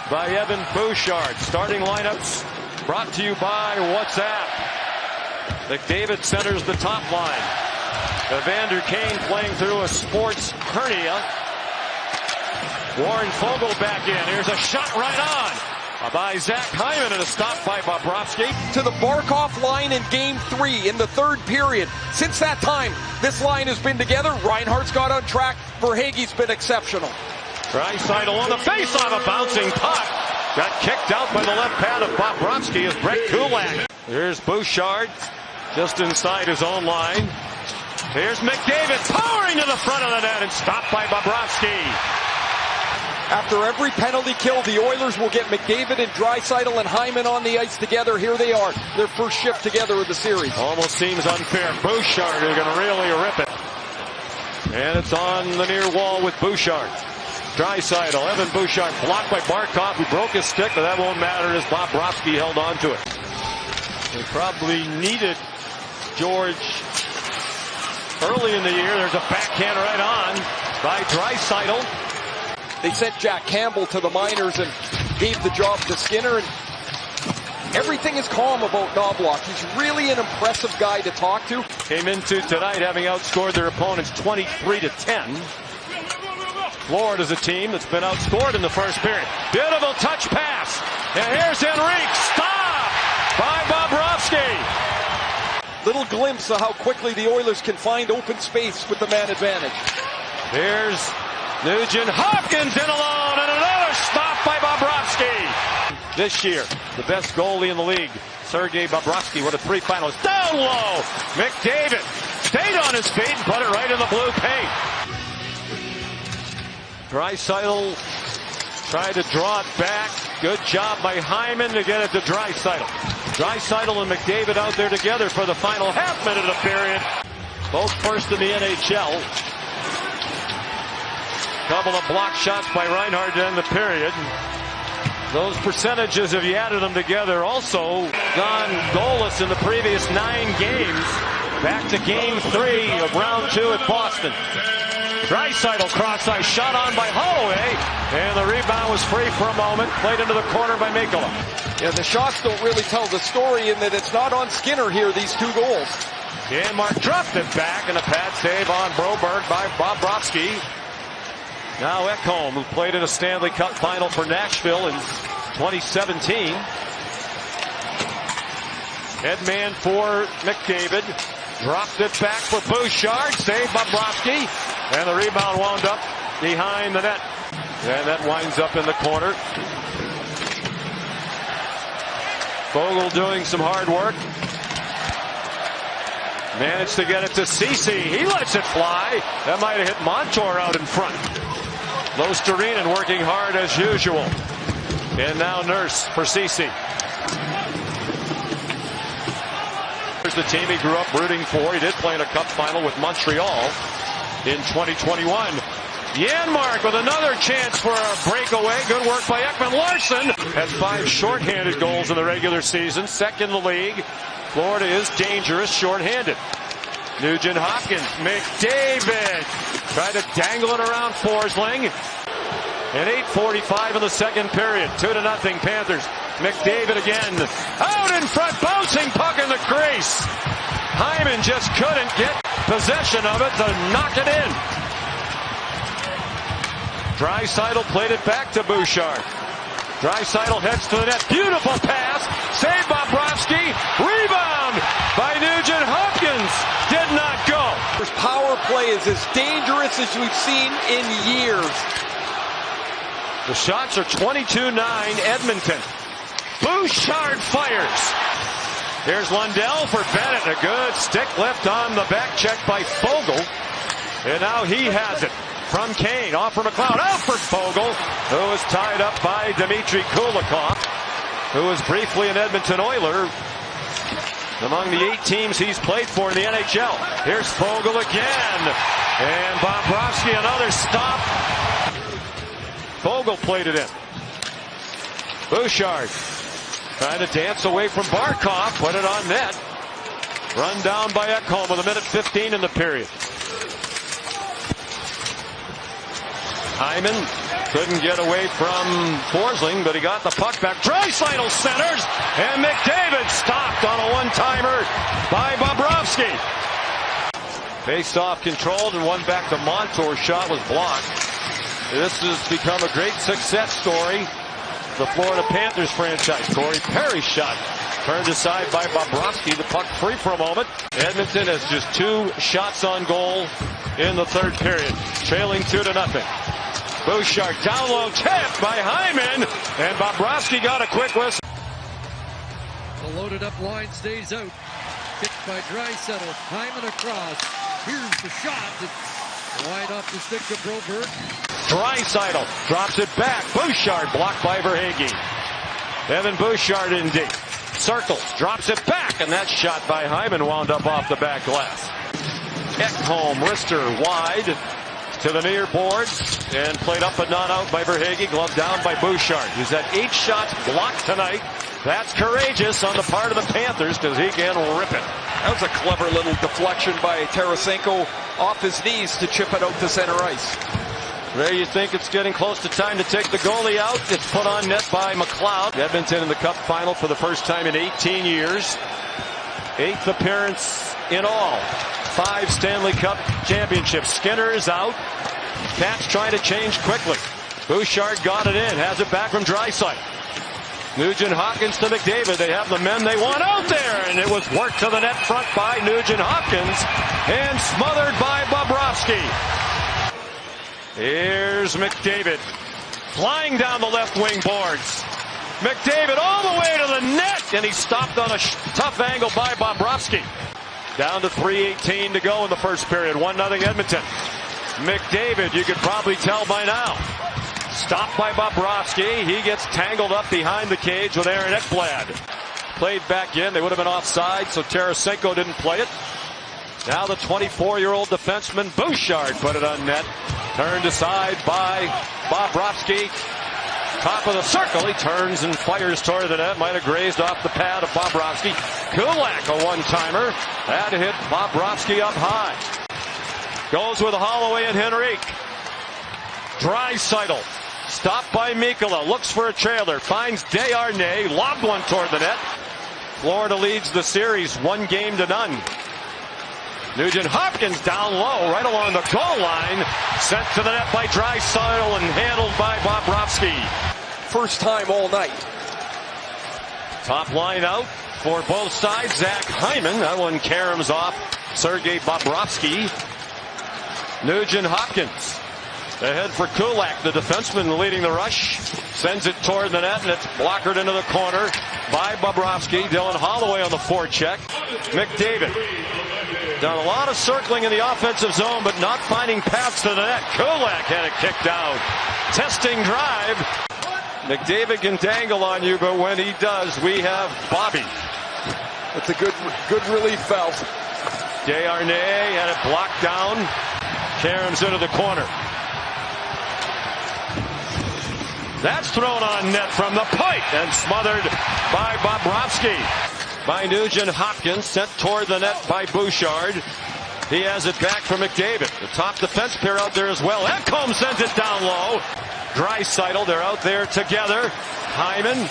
by Evan Bouchard. Starting lineups brought to you by WhatsApp. McDavid centers the top line. Evander Kane playing through a sports hernia. Warren Foegele back in. Here's a shot right on by Zach Hyman and a stop by Bobrovsky. To the Barkov line in Game 3 in the third period. Since that time, this line has been together. Reinhart's got on track. Verhaeghe's been exceptional. Draisaitl on the face-off, a bouncing puck. Got kicked out by the left pad of Bobrovsky as Brett Kulak. Here's Bouchard just inside his own line. Here's McDavid powering to the front of the net and stopped by Bobrovsky. After every penalty kill, the Oilers will get McDavid and Draisaitl and Hyman on the ice together. Here they are, their first shift together of the series. Almost seems unfair. Bouchard is going to really rip it. And it's on the near wall with Bouchard. Draisaitl, Evan Bouchard blocked by Barkov, who broke his stick, but that won't matter as Bobrovsky held on to it. They probably needed George early in the year. There's a backhand right on by Draisaitl. They sent Jack Campbell to the minors and gave the job to Skinner. And everything is calm about Knobloch. He's really an impressive guy to talk to. Came into tonight having outscored their opponents 23-10. Florida's a team that's been outscored in the first period. Beautiful touch pass. And here's Henrique. Stop by Bobrovsky. Little glimpse of how quickly the Oilers can find open space with the man advantage. Here's Nugent Hopkins in alone, and another stop by Bobrovsky. This year, the best goalie in the league, Sergei Bobrovsky, one of 3 finalists. Down low, McDavid stayed on his feet and put it right in the blue paint. Draisaitl tried to draw it back. Good job by Hyman to get it to Draisaitl. Draisaitl and McDavid out there together for the final half minute of the period. Both first in the NHL. Couple of block shots by Reinhart to end the period. Those percentages, if you added them together, also gone goalless in the previous 9 games. Back to Game 3 of Round 2 at Boston. Draisaitl cross-ice shot on by Holloway, and the rebound was free for a moment, played into the corner by Mikkola. Yeah, the shots don't really tell the story in that it's not on Skinner here, these 2 goals. Janmark dropped it back, and a pad save on Broberg by Bobrovsky. Now Ekholm, who played in a Stanley Cup final for Nashville in 2017. Headman for McDavid. Dropped it back for Bouchard. Saved Bobrovsky. And the rebound wound up behind the net. And that winds up in the corner. Foegele doing some hard work. Managed to get it to Ceci. He lets it fly. That might have hit Montour out in front. Losterinen working hard as usual. And now Nurse for Ceci. Here's the team he grew up rooting for. He did play in a cup final with Montreal in 2021. Janmark with another chance for a breakaway. Good work by Ekman-Larsson. Has 5 shorthanded goals in the regular season. Second in the league. Florida is dangerous shorthanded. Nugent Hopkins. McDavid. Tried to dangle it around Forsling. And 8:45 in the second period. 2-0 Panthers. McDavid again. Out in front. Bouncing puck in the crease. Hyman just couldn't get possession of it to knock it in. Draisaitl played it back to Bouchard. Draisaitl heads to the net. Beautiful pass. Saved Bobrovsky. Rebound by Nugent Hopkins. Did not go. His power play is as dangerous as we've seen in years. The shots are 22-9 Edmonton. Bouchard fires. Here's Lundell for Bennett. A good stick lift on the back check by Foegele. And now he has it. From Kane, off for McLeod, out for Foegele, who is tied up by Dmitry Kulikov, who was briefly an Edmonton Oiler among the 8 teams he's played for in the NHL. Here's Foegele again, and Bobrovsky another stop. Foegele played it in. Bouchard trying to dance away from Barkov, put it on net. Run down by Ekholm with 1:15 in the period. Hyman couldn't get away from Forsling, but he got the puck back. Draisaitl centers, and McDavid stopped on a one-timer by Bobrovsky. Face-off controlled and one back to Montour. Shot was blocked. This has become a great success story. The Florida Panthers franchise. Corey Perry's shot turned aside by Bobrovsky. The puck free for a moment. Edmonton has just 2 shots on goal in the third period. Trailing 2-0. Bouchard down low, tipped by Hyman, and Bobrovsky got a quick whistle. The loaded up line stays out. Kicked by Draisaitl. Hyman across. Here's the shot. It's wide off the stick to Broberg. Draisaitl drops it back. Bouchard blocked by Verhaeghe. Evan Bouchard in deep. Circles, drops it back, and that shot by Hyman wound up off the back glass. Ekholm, wrister wide to the near boards and played up but not out by Verhaeghe. Glove down by Bouchard, who's had 8 shots blocked tonight. That's courageous on the part of the Panthers because he can rip it. That was a clever little deflection by Tarasenko off his knees to chip it out to center ice. There you think it's getting close to time to take the goalie out. It's put on net by McLeod. Edmonton in the Cup final for the first time in 18 years. 8th appearance in all. 5 Stanley Cup championships. Skinner is out. Caps trying to change quickly. Bouchard got it in. Has it back from Draisaitl. Nugent Hopkins to McDavid. They have the men they want out there. And it was worked to the net front by Nugent Hopkins. And smothered by Bobrovsky. Here's McDavid. Flying down the left wing boards. McDavid all the way to the net. And he stopped on a tough angle by Bobrovsky. Down to 3:18 to go in the first period. 1-0 Edmonton. McDavid, you could probably tell by now. Stopped by Bobrovsky. He gets tangled up behind the cage with Aaron Ekblad. Played back in. They would have been offside, so Tarasenko didn't play it. Now the 24-year-old defenseman Bouchard put it on net. Turned aside by Bobrovsky. Top of the circle. He turns and fires toward the net. Might have grazed off the pad of Bobrovsky. Kulak, a one-timer. That hit Bobrovsky up high. Goes with Holloway and Henrique. Draisaitl. Stopped by Mikkola. Looks for a trailer. Finds Desharnais. Lobbed one toward the net. Florida leads the series 1-0. Nugent Hopkins down low, right along the goal line. Sent to the net by Draisaitl and handled by Bobrovsky. First time all night. Top line out for both sides. Zach Hyman. That one caroms off Sergei Bobrovsky. Nugent Hopkins. Ahead for Kulak, the defenseman leading the rush. Sends it toward the net, and it's blockered into the corner by Bobrovsky. Dylan Holloway on the forecheck. McDavid. Done a lot of circling in the offensive zone, but not finding paths to the net. Kulak had it kicked out. Testing drive. McDavid can dangle on you, but when he does, we have Bobby. It's a good relief valve. Desharnais had it blocked down. Caroms into the corner. That's thrown on net from the point and smothered by Bobrovsky. By Nugent Hopkins, sent toward the net by Bouchard. He has it back for McDavid. The top defense pair out there as well. Ekholm sends it down low. Draisaitl, they're out there together. Hyman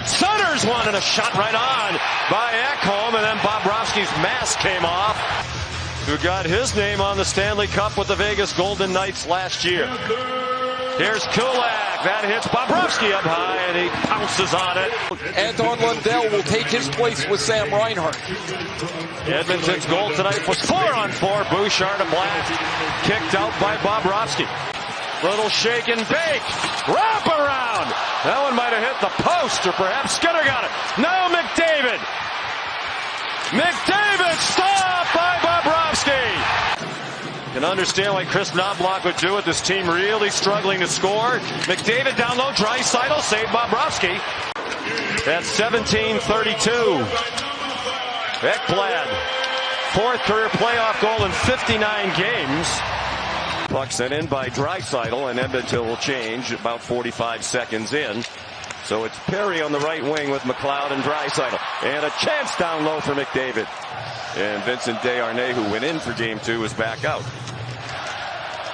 centers one and a shot right on by Ekholm, and then Bobrovsky's mask came off. Who got his name on the Stanley Cup with the Vegas Golden Knights last year. Here's Kulak. That hits Bobrovsky up high, and he pounces on it. Anton Lundell will take his place with Sam Reinhart. Edmonton's goal tonight was 4-on-4. Bouchard a blast. Kicked out by Bobrovsky. Little shake and bake. Wrap around. That one might have hit the post, or perhaps Skinner got it. Now McDavid. McDavid stopped by Bobrovsky. You can understand why Chris Knobloch would do it. This team really struggling to score. McDavid down low. Draisaitl saved Bobrovsky. That's 17-32. Ekblad, 4th career playoff goal in 59 games. Puck sent in by Draisaitl, and Edmonton will change about 45 seconds in. So it's Perry on the right wing with McLeod and Draisaitl. And a chance down low for McDavid. And Vincent Desharnais, who went in for game 2, is back out.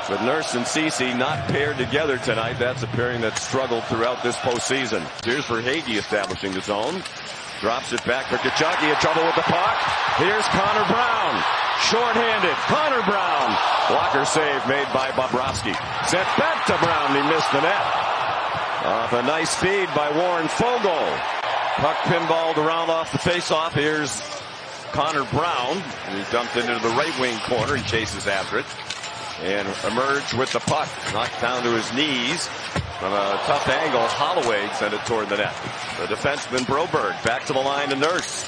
With Nurse and Cece not paired together tonight, that's a pairing that's struggled throughout this postseason. Here's Verhaeghe establishing the zone. Drops it back for Kachuk. In trouble with the puck. Here's Connor Brown. Short-handed. Connor Brown. Blocker save made by Bobrovsky. Sent back to Brown. He missed the net. Off a nice feed by Warren Fogle. Puck pinballed around off the face-off. Here's Connor Brown. And he dumped into the right wing corner. He chases after it. And emerged with the puck. Knocked down to his knees. From a tough angle, Holloway sent it toward the net. The defenseman Broberg back to the line to Nurse.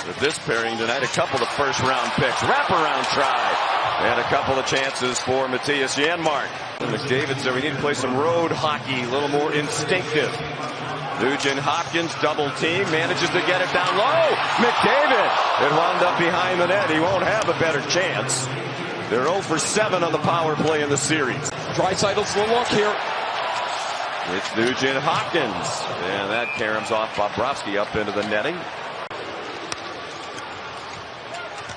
With this pairing tonight, a couple of first-round picks. Wraparound try. And a couple of chances for Matthias Janmark. And McDavid said we need to play some road hockey, a little more instinctive. Nugent Hopkins double team, manages to get it down low. McDavid! It wound up behind the net. He won't have a better chance. They're 0 for 7 on the power play in the series. Draisaitl's the look here. It's Nugent Hopkins. And that caroms off Bobrovsky up into the netting.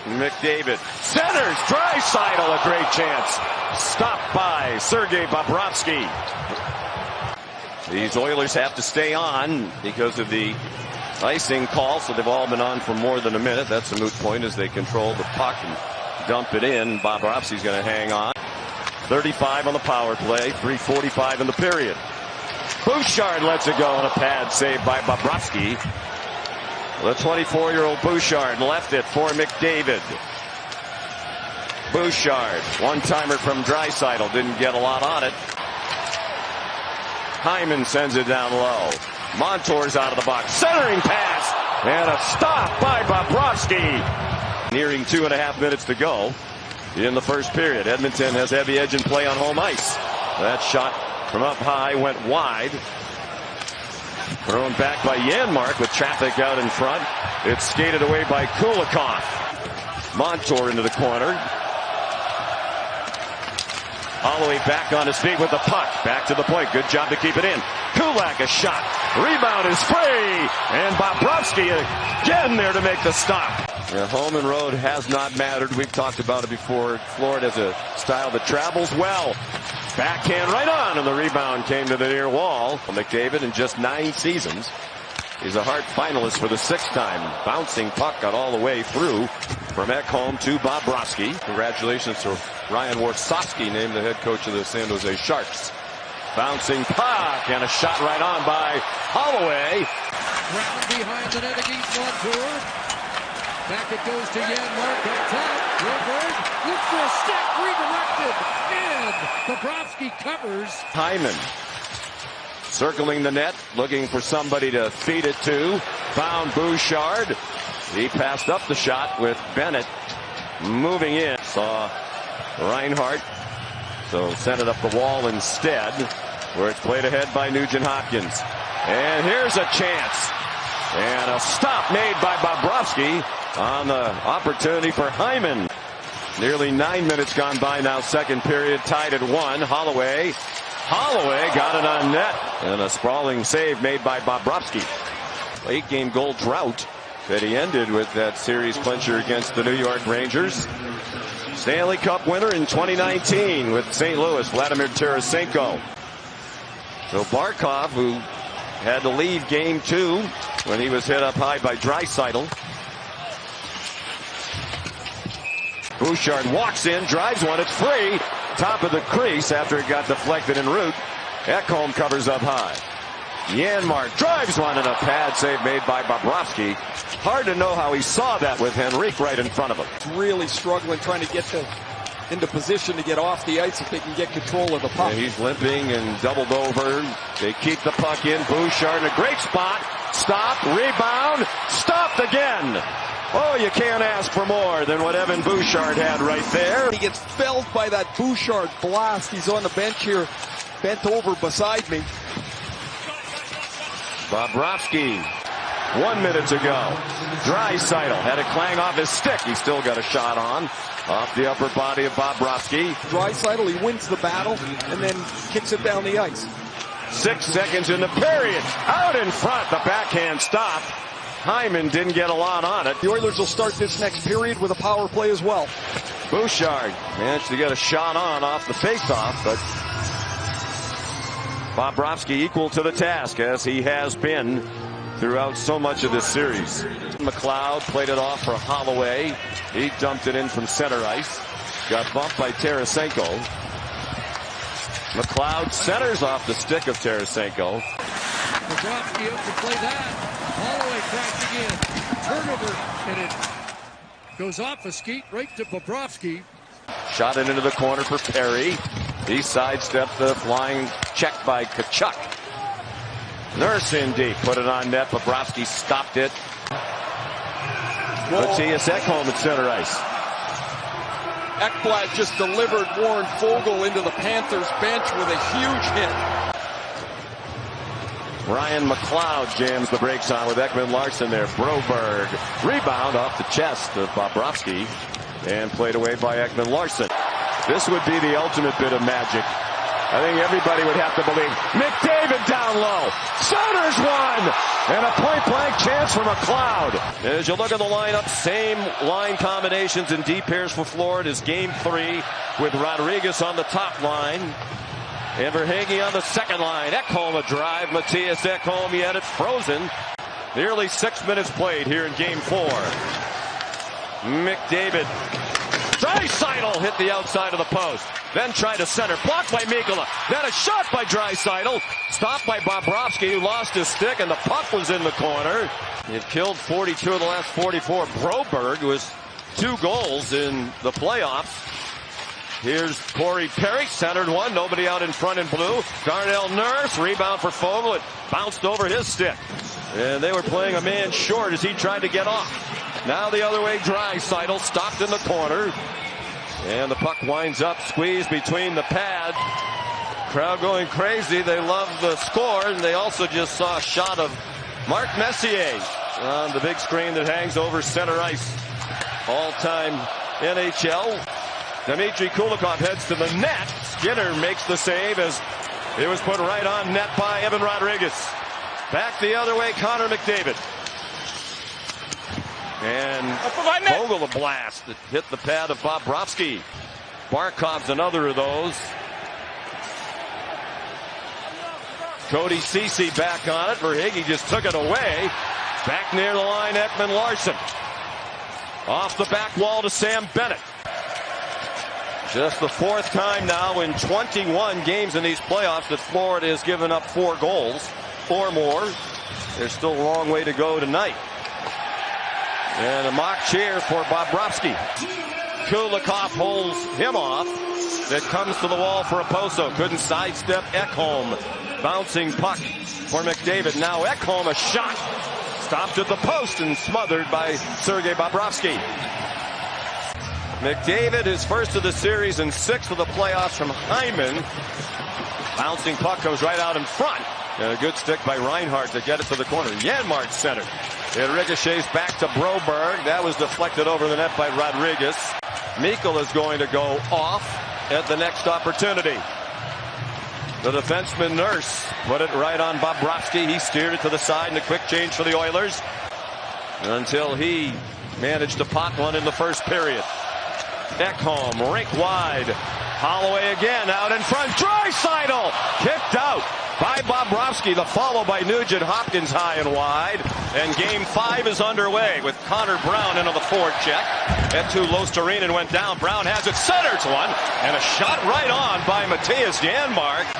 McDavid centers. Draisaitl, a great chance. Stopped by Sergei Bobrovsky. These Oilers have to stay on because of the icing call, so they've all been on for more than a minute. That's a moot point as they control the puck and dump it in. Bobrovsky's going to hang on. 35 on the power play, 3:45 in the period. Bouchard lets it go on a pad save by Bobrovsky. The 24-year-old Bouchard left it for McDavid. Bouchard, one-timer from Draisaitl, didn't get a lot on it. Hyman sends it down low. Montour's out of the box. Centering pass. And a stop by Bobrovsky. Nearing 2.5 minutes to go in the first period. Edmonton has heavy edge and play on home ice. That shot from up high went wide. Thrown back by Janmark with traffic out in front. It's skated away by Kulikov. Montour into the corner. Holloway back on his feet with the puck. Back to the point. Good job to keep it in. Kulak a shot. Rebound is free. And Bobrovsky again there to make the stop. Yeah, home and road has not mattered. We've talked about it before. Florida has a style that travels well. Backhand right on, and the rebound came to the near wall. McDavid in just 9 seasons. He's a Hart finalist for the 6th time. Bouncing puck got all the way through from Ekholm to Bobrovsky. Congratulations to Ryan Warsofsky, named the head coach of the San Jose Sharks. Bouncing puck and a shot right on by Holloway. Brown behind the net against Montour. Back it goes to Janmark up top. Broberg looks for a stick, redirected, and Bobrovsky covers. Hyman circling the net, looking for somebody to feed it to. Found Bouchard. He passed up the shot with Bennett moving in. Saw Reinhart, so sent it up the wall instead, where it's played ahead by Nugent Hopkins. And here's a chance. And a stop made by Bobrovsky on the opportunity for Hyman. Nearly 9 minutes gone by now, second period, tied at 1. Holloway got it on net. And a sprawling save made by Bobrovsky. 8-game goal drought that he ended with that series clincher against the New York Rangers. Stanley Cup winner in 2019 with St. Louis, Vladimir Tarasenko. So Barkov, who had to leave game 2 when he was hit up high by Draisaitl. Bouchard walks in, drives one, it's free. Top of the crease after it got deflected en route. Ekholm covers up high. Janmark drives one and a pad save made by Bobrovsky. Hard to know how he saw that with Henrique right in front of him. Really struggling trying to get into position to get off the ice if they can get control of the puck. Yeah, he's limping and doubled over. They keep the puck in. Bouchard in a great spot. Stop, rebound, stopped again. Oh, you can't ask for more than what Evan Bouchard had right there. He gets felled by that Bouchard blast. He's on the bench here, bent over beside me. Bobrovsky, 1 minute to go. Draisaitl had it clang off his stick. He still got a shot on. Off the upper body of Bobrovsky. Draisaitl, he wins the battle and then kicks it down the ice. 6 seconds in the period. Out in front, the backhand stop. Hyman didn't get a lot on it. The Oilers will start this next period with a power play as well. Bouchard managed to get a shot on off the faceoff, but Bobrovsky equal to the task, as he has been throughout so much of this series. McLeod played it off for Holloway. He dumped it in from center ice. Got bumped by Tarasenko. McLeod centers off the stick of Tarasenko. Bobrovsky up to play that. Holloway crashing in. Turnover, and it goes off a skate right to Bobrovsky. Shot it into the corner for Perry. He sidestepped the flying check by Tkachuk. Nurse in deep, put it on net. Bobrovsky stopped it. Matthias Ekholm at center ice. Ekblad just delivered Warren Foegele into the Panthers bench with a huge hit. Ryan McLeod jams the brakes on with Ekman Larsson there. Broberg rebound off the chest of Bobrovsky and played away by Ekman Larsson. This would be the ultimate bit of magic. I think everybody would have to believe. McDavid down low. Centers one. And a point-blank chance for McLeod. As you look at the lineup, same line combinations in deep pairs for Florida as Game 3 with Rodriguez on the top line. And Verhaeghe on the second line. Ekholm a drive. Matthias Ekholm, he had it frozen. Nearly 6 minutes played here in Game 4. McDavid. Draisaitl hit the outside of the post. Then tried to center. Blocked by Mikkola. Then a shot by Draisaitl. Stopped by Bobrovsky, who lost his stick, and the puck was in the corner. It killed 42 of the last 44. Broberg was 2 goals in the playoffs. Here's Corey Perry, centered one. Nobody out in front in blue. Darnell Nurse, rebound for Foegele. It bounced over his stick. And they were playing a man short as he tried to get off. Now the other way, Draisaitl stopped in the corner. And the puck winds up, squeezed between the pads. Crowd going crazy. They love the score, and they also just saw a shot of Mark Messier on the big screen that hangs over center ice. All-time NHL. Dmitry Kulikov heads to the net. Skinner makes the save as it was put right on net by Evan Rodriguez. Back the other way, Connor McDavid. And Foegele a blast that hit the pad of Bobrovsky. Barkov's another of those. Cody Ceci back on it. Verhaeghe just took it away. Back near the line, Ekman Larsson. Off the back wall to Sam Bennett. Just the 4th time now in 21 games in these playoffs that Florida has given up 4 goals or more. There's still a long way to go tonight. And a mock cheer for Bobrovsky. Kulikov holds him off. That comes to the wall for Oposo. Couldn't sidestep Ekholm. Bouncing puck for McDavid. Now Ekholm, a shot. Stopped at the post and smothered by Sergei Bobrovsky. McDavid is first of the series and 6th of the playoffs from Hyman. Bouncing puck goes right out in front. And a good stick by Reinhart to get it to the corner. Janmark center. It ricochets back to Broberg. That was deflected over the net by Rodriguez. Mikkola is going to go off at the next opportunity. The defenseman Nurse put it right on Bobrovsky. He steered it to the side in a quick change for the Oilers until he managed to pot one in the first period. Ekholm, rink wide. Holloway again out in front. Draisaitl kicked out by Bobrovsky. The follow by Nugent Hopkins high and wide. And Game 5 is underway with Connor Brown into the forward check. That to Losterinen went down. Brown has it, centers one. And a shot right on by Matthias Janmark.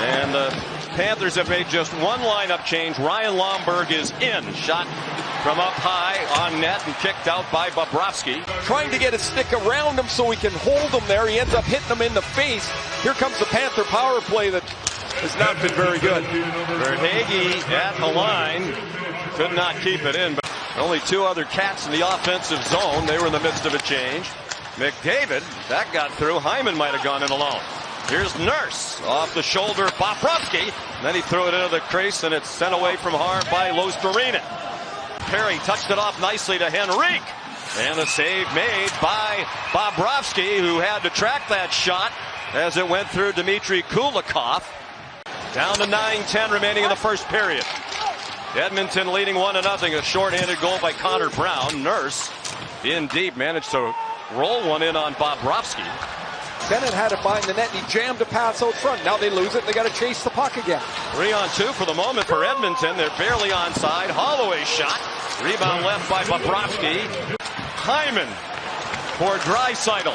And the Panthers have made just one lineup change. Ryan Lomberg is in. Shot from up high on net and kicked out by Bobrovsky. Trying to get his stick around him so he can hold him there. He ends up hitting him in the face. Here comes the Panther power play that has not been very good. Verhaeghe at the line. Could not keep it in. But only 2 other Cats in the offensive zone. They were in the midst of a change. McDavid, that got through. Hyman might have gone in alone. Here's Nurse off the shoulder of Bobrovsky. Then he threw it into the crease and it's sent away from hard by Losterinen. Perry touched it off nicely to Henrique. And a save made by Bobrovsky, who had to track that shot as it went through Dmitry Kulikov. Down to 9:10 remaining in the first period. Edmonton leading 1-0. A shorthanded goal by Connor Brown. Nurse in deep managed to roll one in on Bobrovsky. Bennett had it behind the net, and he jammed a pass out front. Now they lose it, they got to chase the puck again. 3-on-2 for the moment for Edmonton. They're barely onside. Holloway shot. Rebound left by Bobrovsky. Hyman for Draisaitl.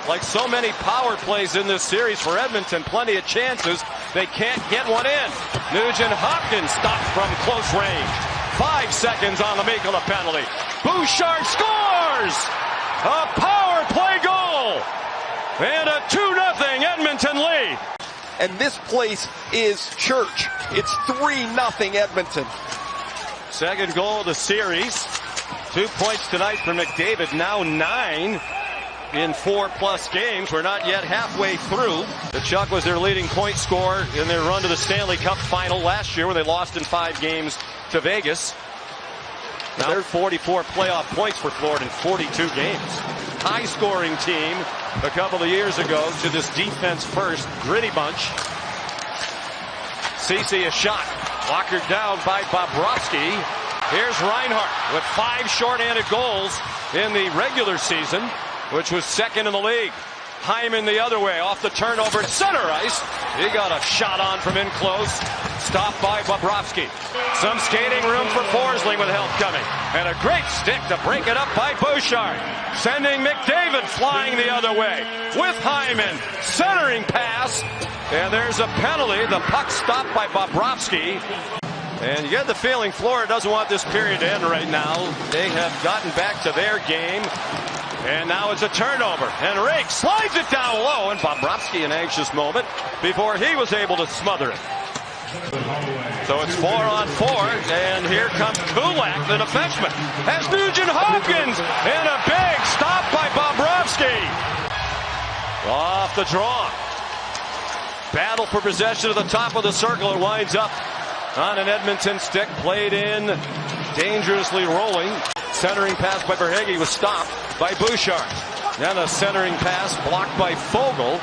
Like so many power plays in this series for Edmonton, plenty of chances. They can't get one in. Nugent Hopkins stopped from close range. 5 seconds on the make of the penalty. Bouchard scores! A power play goal! And a 2-0 Edmonton lead. And this place is church. It's 3-0 Edmonton. Second goal of the series. 2 points tonight for McDavid. Now 9 in 4+ games. We're not yet halfway through. Tkachuk was their leading point scorer in their run to the Stanley Cup final last year when they lost in 5 games to Vegas. Now 44 playoff points for Florida in 42 games. High-scoring team a couple of years ago to this defense-first gritty bunch. Ceci a shot. Blocked down by Bobrovsky. Here's Reinhart with 5 shorthanded goals in the regular season, which was second in the league. Hyman the other way, off the turnover at center ice. He got a shot on from in close. Stopped by Bobrovsky. Some skating room for Forsling with help coming. And a great stick to break it up by Bouchard. Sending McDavid flying the other way. With Hyman. Centering pass. And there's a penalty. The puck stopped by Bobrovsky. And you get the feeling Florida doesn't want this period to end right now. They have gotten back to their game. And now it's a turnover. And Rake slides it down low. And Bobrovsky an anxious moment before he was able to smother it. So it's 4-on-4. And here comes Kulak, the defenseman. Has Nugent Hopkins. And a big stop by Bobrovsky. Off the draw. Battle for possession at the top of the circle. It winds up on an Edmonton stick. Played in. Dangerously rolling. Centering pass by Verhaeghe was stopped by Bouchard. Then a centering pass blocked by Foegele.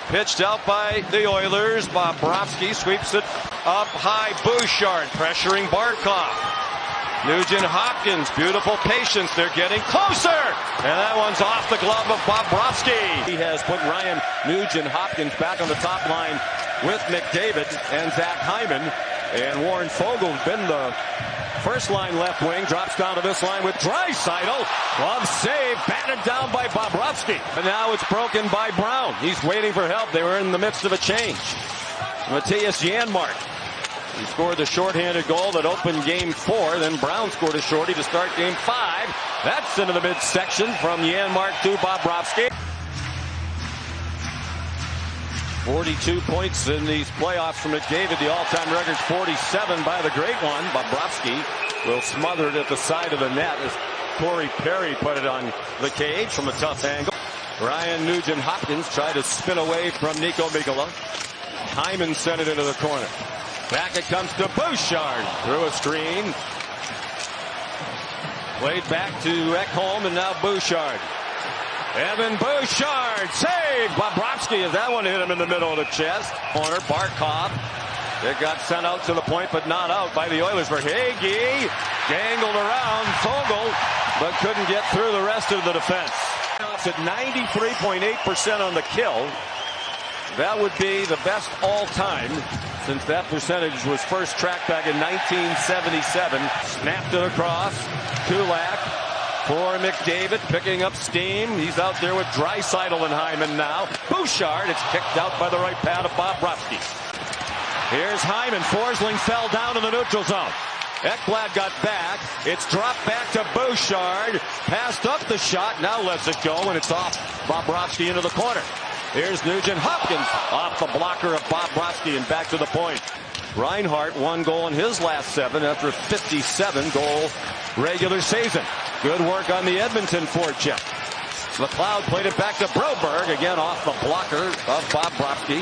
Pitched out by the Oilers. Bobrovsky sweeps it up high. Bouchard pressuring Barkov. Nugent Hopkins, beautiful patience. They're getting closer. And that one's off the glove of Bobrovsky. He has put Ryan Nugent Hopkins back on the top line with McDavid and Zach Hyman. And Warren Foegele's been the first line left wing, drops down to this line with Draisaitl. Glove save, batted down by Bobrovsky. And now it's broken by Brown. He's waiting for help. They were in the midst of a change. Matthias Janmark. He scored the shorthanded goal that opened game 4. Then Brown scored a shorty to start game 5. That's into the midsection from Janmark to Bobrovsky. 42 points in these playoffs from McDavid. The all-time record's 47 by the great one. Bobrovsky will smother it at the side of the net as Corey Perry put it on the cage from a tough angle. Ryan Nugent Hopkins tried to spin away from Nico Mikkola. Hyman sent it into the corner. Back it comes to Bouchard through a screen. Played back to Ekholm and now Bouchard. Evan Bouchard saved Bobrovsky as that one hit him in the middle of the chest. Corner, Barkov. It got sent out to the point, but not out by the Oilers. Verhaeghe dangled around Foegele, but couldn't get through the rest of the defense. It's at 93.8% on the kill. That would be the best all time since that percentage was first tracked back in 1977. Snapped it across. Kulak for McDavid, picking up steam. He's out there with Draisaitl and Hyman now. Bouchard, it's kicked out by the right pad of Bobrovsky. Here's Hyman. Forsling fell down in the neutral zone. Ekblad got back. It's dropped back to Bouchard. Passed up the shot. Now lets it go, and it's off Bobrovsky into the corner. Here's Nugent Hopkins off the blocker of Bobrovsky and back to the point. Reinhart, 1 goal in his last 7 after a 57-goal regular season. Good work on the Edmonton forecheck. McLeod played it back to Broberg, again off the blocker of Bobrovsky.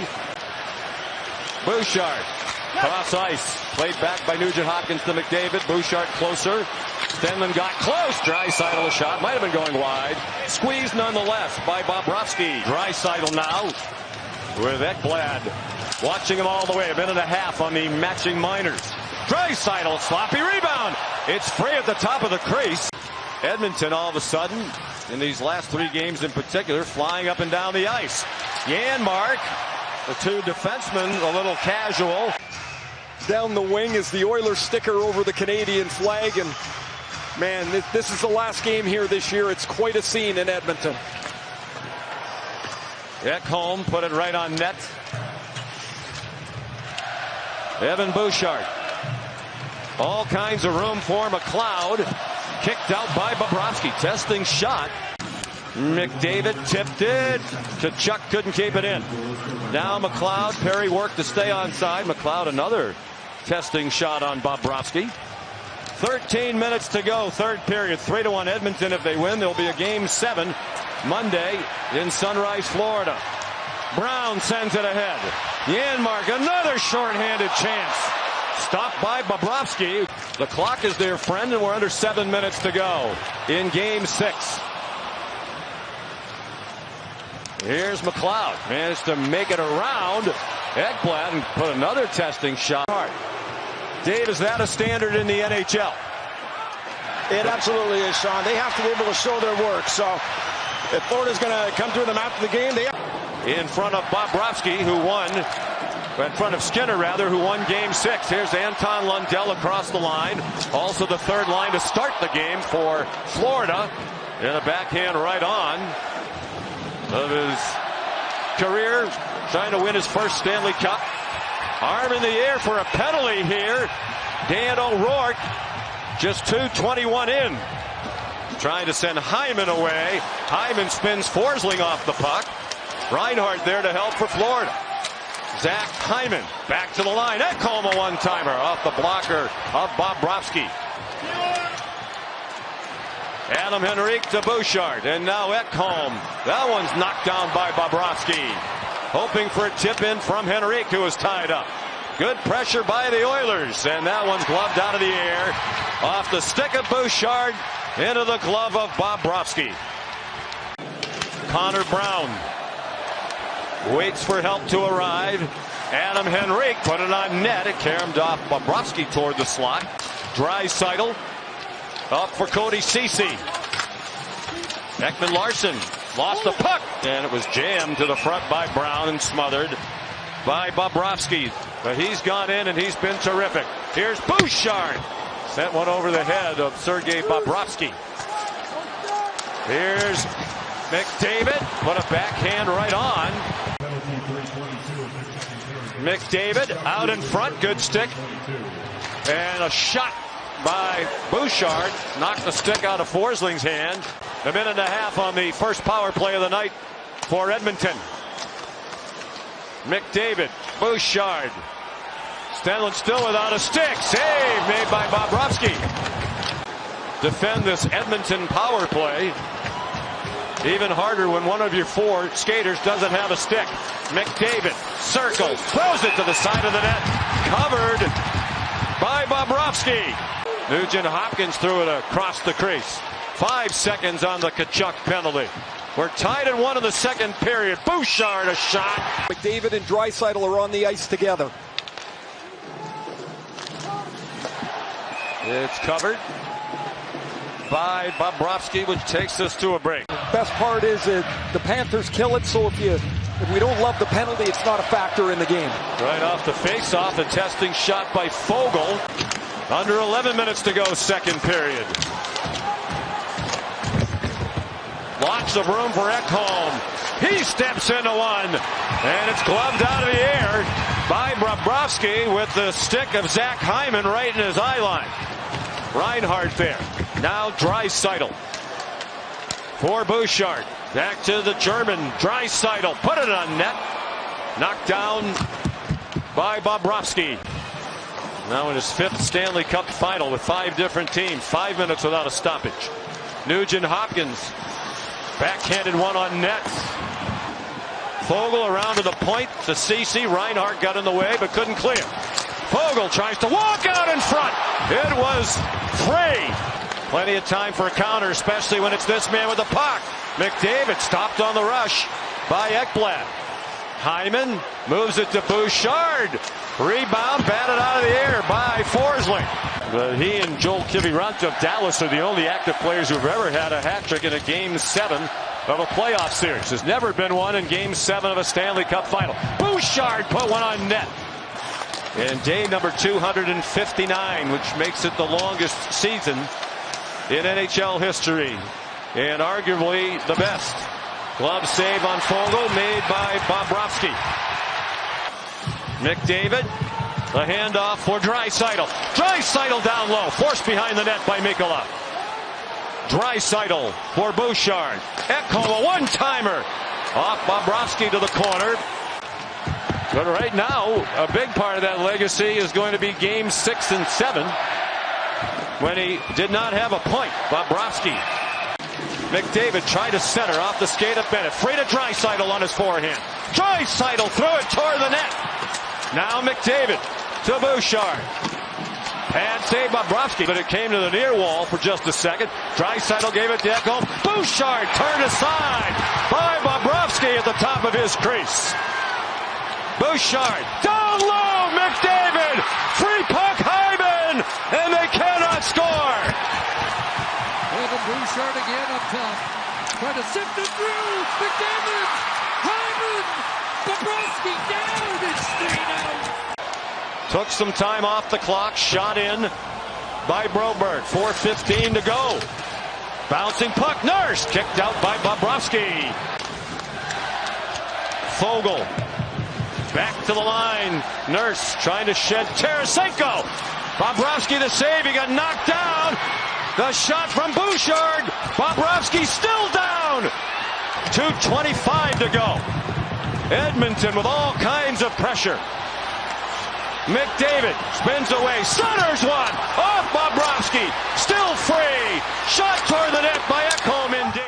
Bouchard, cross ice, played back by Nugent Hopkins to McDavid. Bouchard closer. Stenlund got close. Draisaitl a shot, might have been going wide. Squeezed nonetheless by Bobrovsky. Draisaitl now with Ekblad watching him all the way. A minute and a half on the matching minors. Draisaitl, sloppy rebound. It's free at the top of the crease. Edmonton all of a sudden in these last 3 games in particular, flying up and down the ice. Janmark, the 2 defensemen, a little casual. Down the wing is the Oilers sticker over the Canadian flag, and man, this is the last game here this year. It's quite a scene in Edmonton. Ekholm put it right on net. Evan Bouchard. All kinds of room for McLeod. Kicked out by Bobrovsky. Testing shot. McDavid tipped it. Tkachuk couldn't keep it in. Now McLeod. Perry worked to stay onside. McLeod another testing shot on Bobrovsky. 13 minutes to go. Third period. 3-1 Edmonton. If they win, there'll be a game 7 Monday in Sunrise, Florida. Brown sends it ahead. Janmark, another shorthanded chance. Stopped by Bobrovsky. The clock is their friend, and we're under 7 minutes to go in game 6. Here's McLeod. Managed to make it around Ekblad and put another testing shot. Dave, is that a standard in the NHL? It absolutely is, Sean. They have to be able to show their work. So if Florida's going to come through them after the game, they have... In front of Bobrovsky, who won, in front of Skinner, rather, who won game 6. Here's Anton Lundell across the line. Also the third line to start the game for Florida. And a backhand right on of his career, trying to win his first Stanley Cup. Arm in the air for a penalty here. Dan O'Rourke, just 2:21 in. Trying to send Hyman away. Hyman spins Forsling off the puck. Reinhart there to help for Florida. Zach Hyman back to the line. Ekholm a one-timer off the blocker of Bobrovsky. Adam Henrique to Bouchard, and now Ekholm. That one's knocked down by Bobrovsky. Hoping for a tip in from Henrique, who is tied up. Good pressure by the Oilers, and that one's gloved out of the air. Off the stick of Bouchard, into the glove of Bobrovsky. Connor Brown waits for help to arrive. Adam Henrique put it on net. It caromed off Bobrovsky toward the slot. Draisaitl up for Cody Ceci. Ekman Larson lost the puck, and it was jammed to the front by Brown and smothered by Bobrovsky. But he's gone in, and he's been terrific. Here's Bouchard. Sent one over the head of Sergei Bobrovsky. Here's McDavid. Put a backhand right on. McDavid out in front. Good stick. And a shot by Bouchard. Knocked the stick out of Forsling's hand. A minute and a half on the first power play of the night for Edmonton. McDavid. Bouchard. Stenlund still without a stick. Save made by Bobrovsky. Defend this Edmonton power play. Even harder when one of your 4 skaters doesn't have a stick. McDavid circles, throws it to the side of the net. Covered by Bobrovsky. Nugent Hopkins threw it across the crease. 5 seconds on the Tkachuk penalty. We're tied at 1 in the second period. Bouchard a shot. McDavid and Draisaitl are on the ice together. It's covered by Bobrovsky, which takes us to a break. Best part is that the Panthers kill it, so if we don't love the penalty, it's not a factor in the game. Right off the face-off, a testing shot by Foegele. Under 11 minutes to go, second period. Lots of room for Ekholm. He steps into one, and it's gloved out of the air by Bobrovsky with the stick of Zach Hyman right in his eye line. Reinhart there. Now Draisaitl for Bouchard. Back to the German. Draisaitl put it on net. Knocked down by Bobrovsky. Now in his 5th Stanley Cup final with 5 different teams. 5 minutes without a stoppage. Nugent Hopkins. Backhanded one on net. Foegele around to the point to Ceci. Reinhart got in the way but couldn't clear. Foegele tries to walk out in front. It was free. Plenty of time for a counter, especially when it's this man with the puck. McDavid stopped on the rush by Ekblad. Hyman moves it to Bouchard. Rebound, batted out of the air by Forsling. But he and Joel Kiviranta of Dallas are the only active players who've ever had a hat trick in a Game 7 of a playoff series. There's never been one in Game 7 of a Stanley Cup final. Bouchard put one on net. And day number 259, which makes it the longest season in NHL history. And arguably the best. Glove save on Fogle made by Bobrovsky. McDavid, the handoff for Draisaitl. Draisaitl down low, forced behind the net by Mikula. Draisaitl for Bouchard. Ekholm, a one-timer. Off Bobrovsky to the corner. But right now, a big part of that legacy is going to be Game 6 and 7, when he did not have a point. Bobrovsky. McDavid tried to center off the skate of Bennett. Free to Draisaitl on his forehand. Draisaitl threw it toward the net. Now McDavid to Bouchard. Pad save Bobrovsky, but it came to the near wall for just a second. Draisaitl gave it to Ekholm. Bouchard turned aside by Bobrovsky at the top of his crease. Bouchard down low. McDavid. Free puck Hyman. And they cannot score. Evan Bouchard again up top. Trying to sift it through. McDavid. Hyman. Bobrovsky down. It's 3-0. Took some time off the clock. Shot in by Broberg. 4:15 to go. Bouncing puck. Nurse kicked out by Bobrovsky. Fogle. Back to the line. Nurse trying to shed Tarasenko. Bobrovsky the save. He got knocked down. The shot from Bouchard. Bobrovsky still down. 2:25 to go. Edmonton with all kinds of pressure. McDavid spins away. Centers one. Off Bobrovsky. Still free. Shot toward the net by Ekholm in.